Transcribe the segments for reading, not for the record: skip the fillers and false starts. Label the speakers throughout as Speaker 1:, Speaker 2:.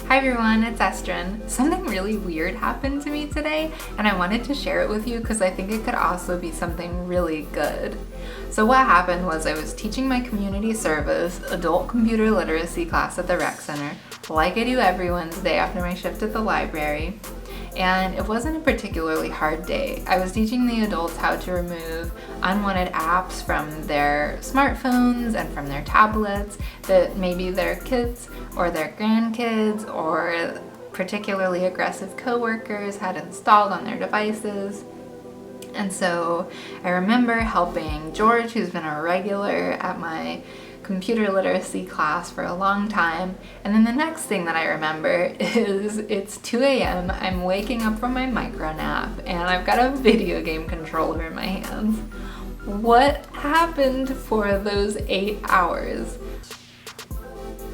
Speaker 1: Hi everyone, it's Estrin. Something really weird happened to me today, and I wanted to share it with you because I think it could also be something really good. So what happened was I was teaching my community service adult computer literacy class at the rec center, like I do every Wednesday after my shift at the library. And it wasn't a particularly hard day. I was teaching the adults how to remove unwanted apps from their smartphones and from their tablets that maybe their kids or their grandkids or particularly aggressive coworkers had installed on their devices. And so I remember helping George, who's been a regular at my computer literacy class for a long time. And then the next thing that I remember is it's 2 a.m. I'm waking up from my micro nap and I've got a video game controller in my hands. What happened for those 8 hours?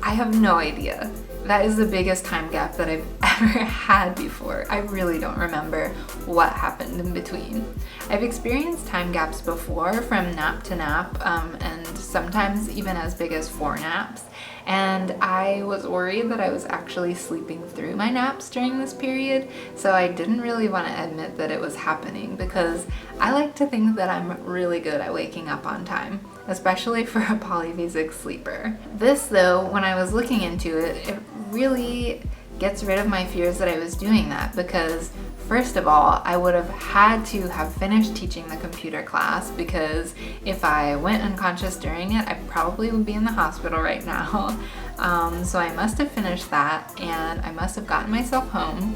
Speaker 1: I have no idea. That is the biggest time gap that I've ever had before. I really don't remember what happened in between. I've experienced time gaps before from nap to nap, and sometimes even as big as 4 naps. And I was worried that I was actually sleeping through my naps during this period, so I didn't really want to admit that it was happening because I like to think that I'm really good at waking up on time, especially for a polyphasic sleeper. This though, when I was looking into it, it really gets rid of my fears that I was doing that because first of all, I would have had to have finished teaching the computer class because if I went unconscious during it, I probably would be in the hospital right now. So I must have finished that and I must have gotten myself home,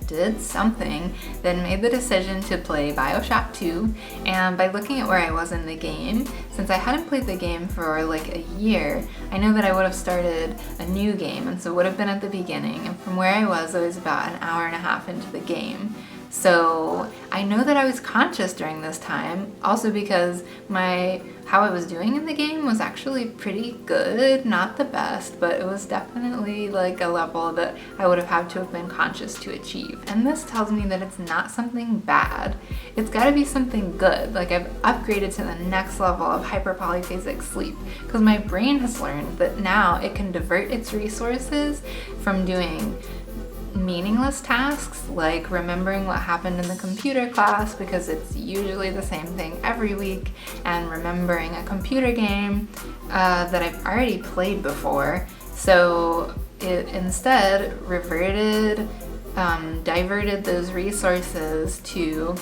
Speaker 1: did something, then made the decision to play BioShock 2, and by looking at where I was in the game, since I hadn't played the game for like a year, I know that I would have started a new game, and so would have been at the beginning, and from where I was about an hour and a half into the game. So I know that I was conscious during this time, also because how I was doing in the game was actually pretty good, not the best, but it was definitely like a level that I would have had to have been conscious to achieve. And this tells me that it's not something bad. It's gotta be something good. Like I've upgraded to the next level of hyperpolyphasic sleep because my brain has learned that now it can divert its resources from doing meaningless tasks like remembering what happened in the computer class because it's usually the same thing every week, and remembering a computer game that I've already played before. So it instead diverted those resources to